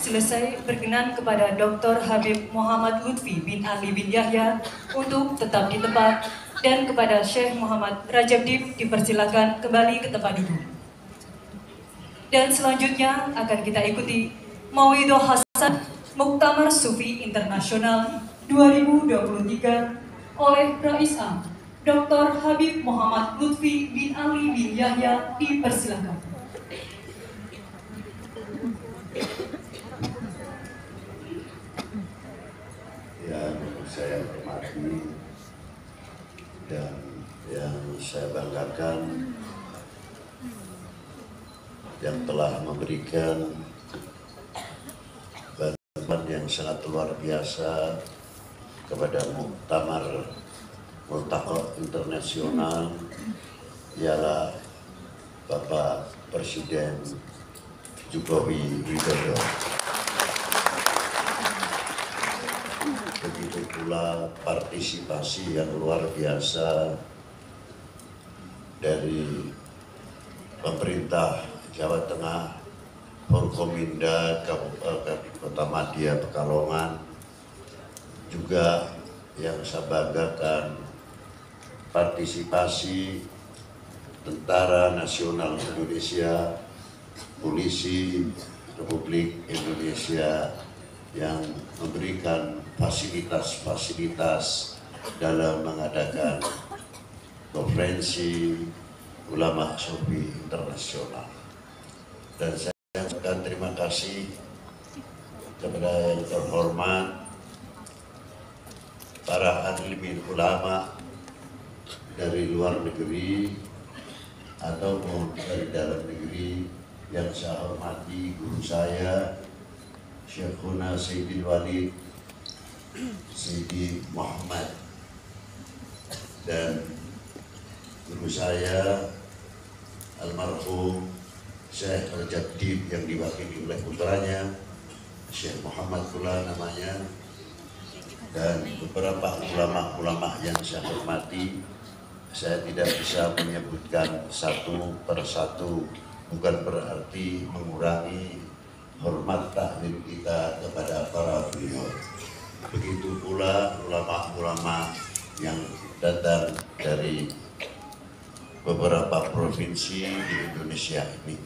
selesai berkenan kepada Dr. Habib Muhammad Lutfi bin Ali bin Yahya untuk tetap di tempat, dan kepada Syekh Muhammad Rajab Dib dipersilakan kembali ke tempat duduk. Dan selanjutnya akan kita ikuti Mauidul Hasan Muktamar Sufi Internasional 2023 oleh Rais Am Dr. Habib Muhammad Lutfi bin Ali bin Yahya, dipersilakan. Yang saya hormati dan yang saya banggakan, yang telah memberikan bantuan yang sangat luar biasa kepada Muktamar Multaqa Internasional, ialah Bapak Presiden Jokowi Widodo. Begitu pula partisipasi yang luar biasa dari pemerintah Jawa Tengah, Forkominda Kota Madia Pekalongan, juga yang saya banggakan partisipasi Tentara Nasional Indonesia, Polisi Republik Indonesia yang memberikan fasilitas-fasilitas dalam mengadakan konferensi ulama Sufi internasional. Dan saya ucapkan terima kasih kepada yang terhormat para alim ulama dari luar negeri ataupun dari dalam negeri. Yang saya hormati guru saya Syekhuna Sayyidil Walid Sayyidi Muhammad, dan guru saya almarhum Syekh Rajab Dib yang diwakili oleh putranya Syekh Muhammad pula namanya, dan beberapa ulama-ulama yang saya hormati. Saya tidak bisa menyebutkan satu persatu, bukan berarti mengurangi hormat taklim kita kepada para beliau. Begitu pula ulama-ulama yang datang dari beberapa provinsi di Indonesia ini.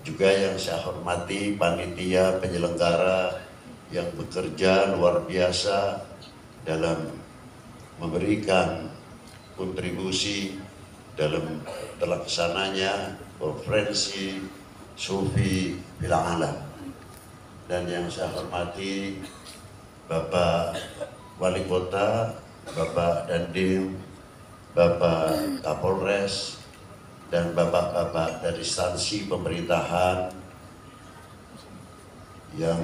Juga yang saya hormati panitia penyelenggara yang bekerja luar biasa dalam memberikan kontribusi dalam terlaksananya konferensi Sufi bil Alam. Dan yang saya hormati Bapak Wali Kota, Bapak Dandim, Bapak Kapolres, dan bapak-bapak dari instansi pemerintahan yang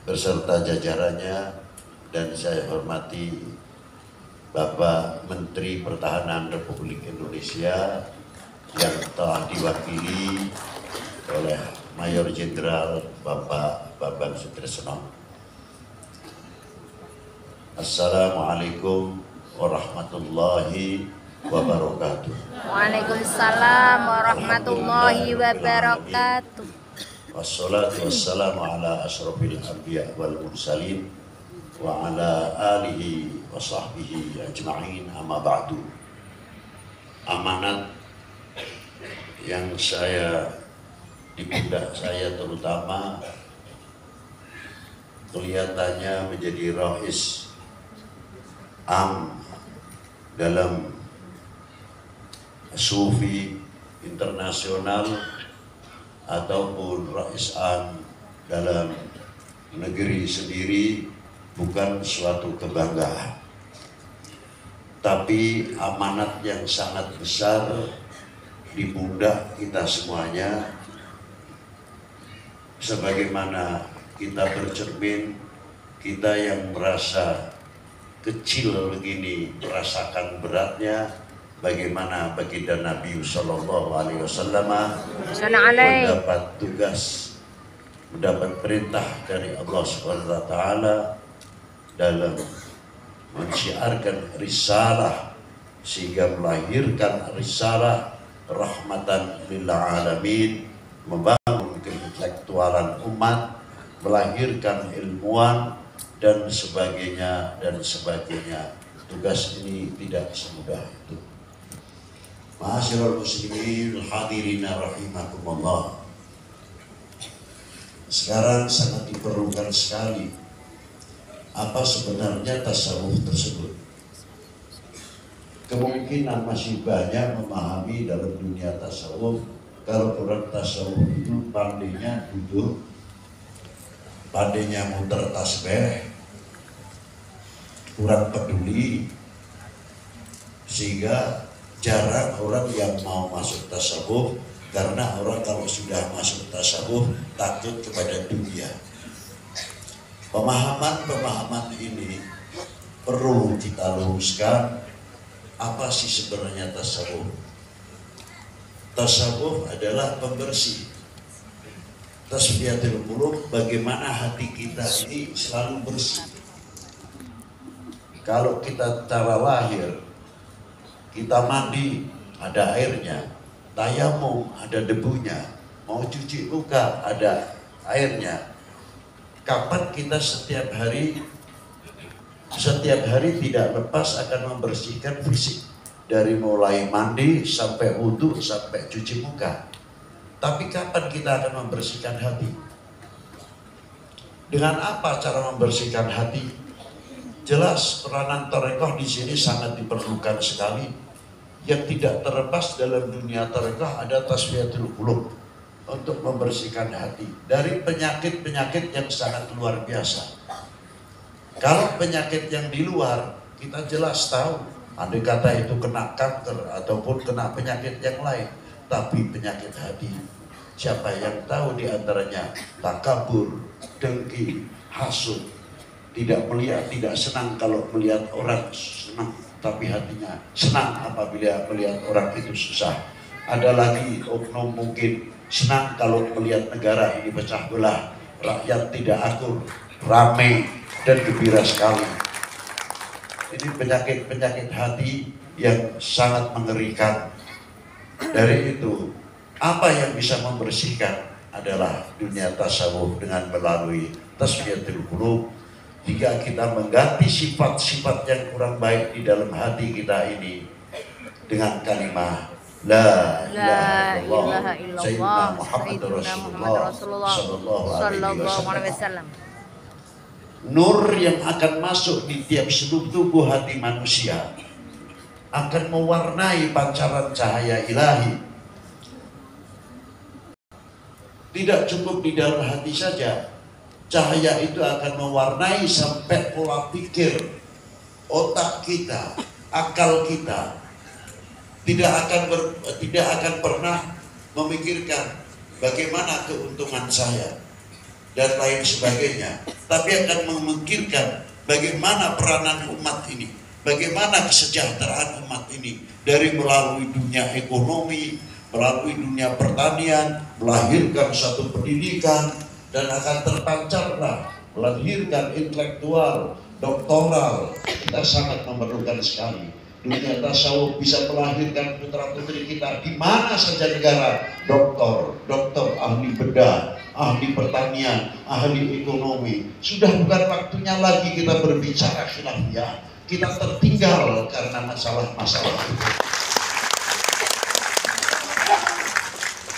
beserta jajarannya, dan saya hormati Bapak Menteri Pertahanan Republik Indonesia yang telah diwakili oleh Mayor Jenderal Bapak Bambang Sutrisno. Assalamualaikum warahmatullahi wabarakatuh. Waalaikumsalam warahmatullahi wabarakatuh. Wassalatu wassalamu ala asrofil anbiya wal mursalin wa ala alihi wa sahbihi ajma'in, amma ba'du. Amanat yang di pundak saya terutama kelihatannya menjadi rais am dalam Sufi internasional ataupun rais am dalam negeri sendiri bukan suatu kebanggaan, tapi amanat yang sangat besar di pundak kita semuanya. Sebagaimana kita bercermin, kita yang merasa kecil begini merasakan beratnya bagaimana baginda Nabi Sallallahu Alaihi Wasallam mendapat tugas, mendapat perintah dari Allah Subhanahu Wa Taala dalam mensiarkan risalah, sehingga melahirkan risalah rahmatan lil alamin, membangun keintelektualan umat melahirkan ilmuwan dan sebagainya dan sebagainya. Tugas ini tidak semudah itu. Ma'asyiral muslimin hadirina rahimakumullah. Sekarang sangat diperlukan sekali apa sebenarnya tasawuf tersebut. Kemungkinan masih banyak memahami dalam dunia tasawuf kalau orang tasawuf itu pandainya duduk, pandainya muter tasbih, kurang peduli, sehingga jarang orang yang mau masuk tasawuf, karena orang kalau sudah masuk tasawuf takut kepada dunia. Pemahaman ini perlu kita luruskan. Apa sih sebenarnya tasawuf? Tasawuf adalah pembersih. Tasfiyatul qulub, bagaimana hati kita ini selalu bersih. Kalau kita cara lahir, kita mandi, ada airnya, tayamum, ada debunya, mau cuci muka, ada airnya. Kapan kita setiap hari tidak lepas akan membersihkan fisik, dari mulai mandi sampai wudhu sampai cuci muka. Tapi kapan kita akan membersihkan hati? Dengan apa cara membersihkan hati? Jelas peranan tarekat di sini sangat diperlukan sekali. Yang tidak terlepas dalam dunia tarekat ada tasfiyatul qulub, untuk membersihkan hati dari penyakit-penyakit yang sangat luar biasa. Kalau penyakit yang di luar kita jelas tahu, andai kata itu kena kanker ataupun kena penyakit yang lain, tapi penyakit hati siapa yang tahu di antaranya? Takabur, dengki, hasud, tidak senang kalau melihat orang senang, tapi hatinya senang apabila melihat orang itu susah. Ada lagi oknum mungkin senang kalau melihat negara ini pecah belah, rakyat tidak akur, ramai dan gembira sekali. Ini penyakit-penyakit hati yang sangat mengerikan. Dari itu, apa yang bisa membersihkan adalah dunia tasawuf dengan melalui tasfiyatul qulub. Jika kita mengganti sifat-sifat yang kurang baik di dalam hati kita ini dengan kalimat La ilaha illallah Sayyidina Muhammad Rasulullah sallallahu alaihi wasallam. Nur yang akan masuk di tiap seluk tubuh hati manusia akan mewarnai pancaran cahaya ilahi. Tidak cukup di dalam hati saja, cahaya itu akan mewarnai sampai pola pikir, otak kita, akal kita. Tidak akan pernah memikirkan bagaimana keuntungan saya dan lain sebagainya, tapi akan memikirkan bagaimana peranan umat ini, bagaimana kesejahteraan umat ini, dari melalui dunia ekonomi, melalui dunia pertanian, melahirkan satu pendidikan, dan akan terpancarlah melahirkan intelektual, doktoral. Kita sangat memerlukan sekali. Dunia tasawuf bisa melahirkan putra-putri kita di mana saja negara, doktor ahli bedah, ahli pertanian, ahli ekonomi. Sudah bukan waktunya lagi kita berbicara khilafiyah. Kita tertinggal karena masalah-masalah itu.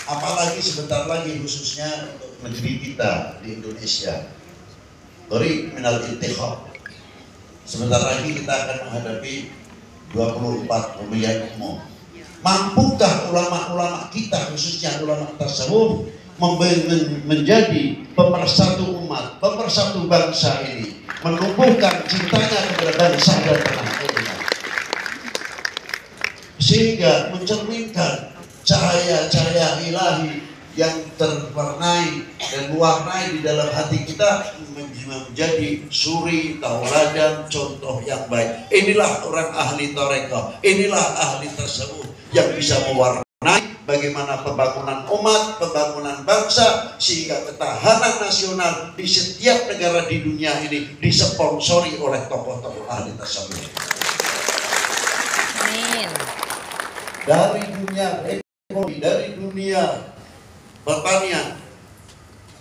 Apalagi sebentar lagi khususnya untuk negeri kita di Indonesia. Beri minal intikhab. Sebentar lagi kita akan menghadapi 24 pemilihan umum. Mampukah ulama-ulama kita, khususnya ulama tasawuf, menjadi pemersatu umat, pemersatu bangsa ini, menumbuhkan cintanya kepada bangsa dan tanah airnya, sehingga mencerminkan cahaya-cahaya ilahi yang terwarnai dan mewarnai di dalam hati kita menjadi suri, tauladan, contoh yang baik. Inilah orang ahli tarekat, inilah ahli tasawuf yang bisa mewarnai bagaimana pembangunan umat, pembangunan bangsa, sehingga ketahanan nasional di setiap negara di dunia ini disponsori oleh tokoh-tokoh ahli tasawuf. Amin. Dari dunia ekonomi, dari dunia pertanian,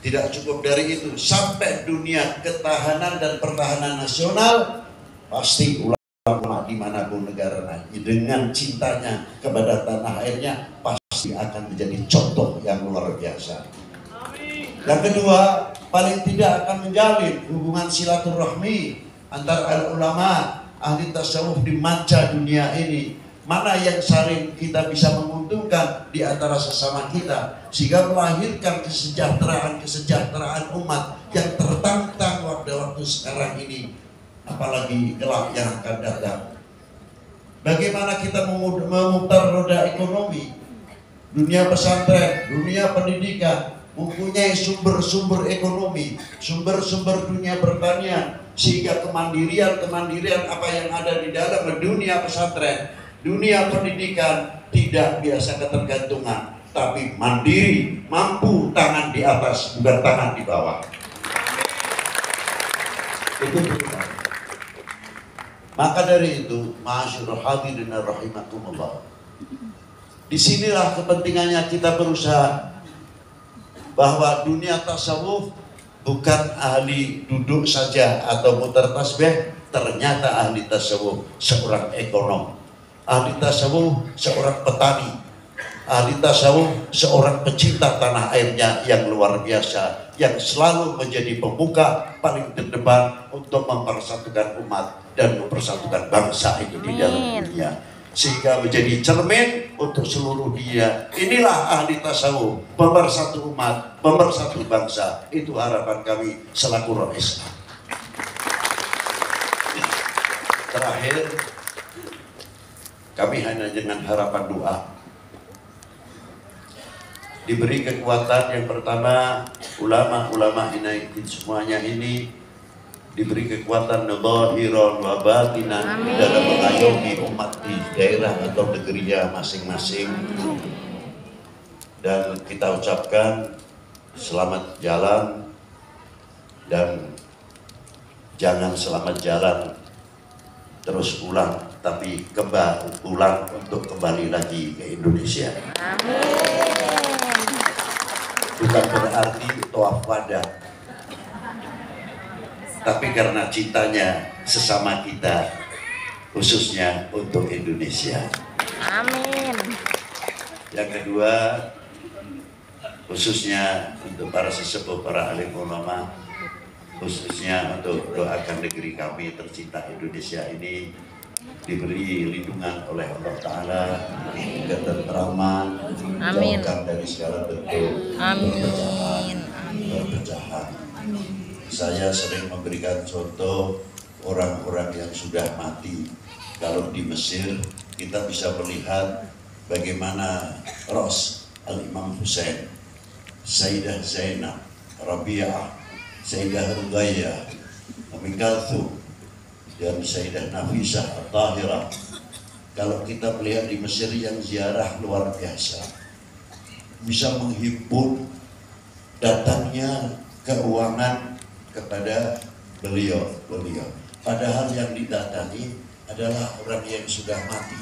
Tidak cukup dari itu, sampai dunia ketahanan dan pertahanan nasional, pasti ulama dimanapun negara nanti dengan cintanya kepada tanah airnya pasti akan menjadi contoh yang luar biasa. Yang kedua, paling tidak akan menjalin hubungan silaturahmi antara ulama, ahli tasawuf di manca dunia ini. Mana yang saling kita bisa menguntungkan di antara sesama kita, sehingga melahirkan kesejahteraan umat yang tertantang waktu sekarang ini, apalagi kelak yang akan datang. Bagaimana kita memutar roda ekonomi, dunia pesantren, dunia pendidikan, mempunyai sumber-sumber ekonomi, sumber-sumber dunia pertanian, sehingga kemandirian apa yang ada di dalam dunia pesantren, dunia pendidikan tidak biasa ketergantungan, tapi mandiri, mampu tangan di atas, bukan tangan di bawah. Itu benar. Maka dari itu, ma'asyiral hadirin rahimakumullah, disinilah kepentingannya kita berusaha bahwa dunia tasawuf bukan ahli duduk saja atau muter tasbih. Ternyata ahli tasawuf seorang ekonom, ahli tasawuf seorang petani, ahli tasawuf seorang pecinta tanah airnya yang luar biasa, yang selalu menjadi pembuka paling terdepan untuk mempersatukan umat dan mempersatukan bangsa ini di dalam dunia, sehingga menjadi cermin untuk seluruh dunia. Inilah ahli tasawuf, pemersatu umat, pemersatu bangsa. Itu harapan kami selaku Rais. Terakhir, kami hanya dengan harapan doa, diberi kekuatan. Yang pertama, ulama-ulama ini semuanya ini diberi kekuatan zahiran wa batinan dalam mengayomi umat di daerah atau negerinya masing-masing. Dan kita ucapkan selamat jalan, dan jangan selamat jalan terus pulang, tapi pulang untuk kembali lagi ke Indonesia. Bukan berarti tawaf wada, tapi karena cintanya sesama kita, khususnya untuk Indonesia. Amin. Yang kedua, khususnya untuk para sesepuh, para alim ulama, khususnya untuk doakan negeri kami tercinta Indonesia ini diberi lindungan oleh Allah Ta'ala, ketentraman, dijauhkan dari segala bentuk perpecahan. Saya sering memberikan contoh orang-orang yang sudah mati. Kalau di Mesir kita bisa melihat bagaimana Ros Al-Imam Hussein, Sayyidah Zainab, Rabi'ah, Sayyidah Ruqayyah, Ummi Kalthum, dan Sayyidah Nafisah At-Tahirah. Kalau kita melihat di Mesir yang ziarah luar biasa, bisa menghimpun datangnya keuangan kepada beliau. Padahal yang didatangi adalah orang yang sudah mati,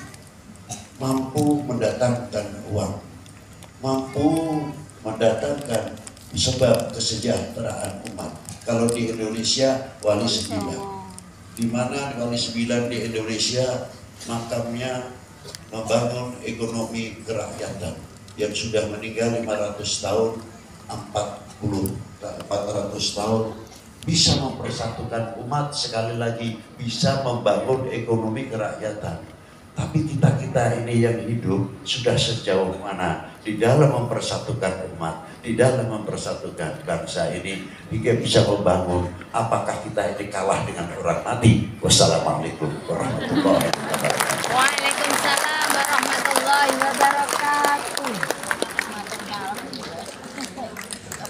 mampu mendatangkan uang, mampu mendatangkan sebab kesejahteraan umat. Kalau di Indonesia wali 9, di mana wali 9 di Indonesia makamnya membangun ekonomi kerakyatan yang sudah meninggal 500 tahun, 400 tahun, bisa mempersatukan umat, sekali lagi bisa membangun ekonomi kerakyatan. Tapi kita ini yang hidup sudah sejauh mana di dalam mempersatukan umat, di dalam mempersatukan bangsa ini hingga bisa membangun? Apakah kita ini kalah dengan orang mati? Wassalamualaikum warahmatullahi wabarakatuh. Waalaikumsalam warahmatullahi wabarakatuh.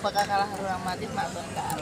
Apakah kalah orang mati? Mak kalah.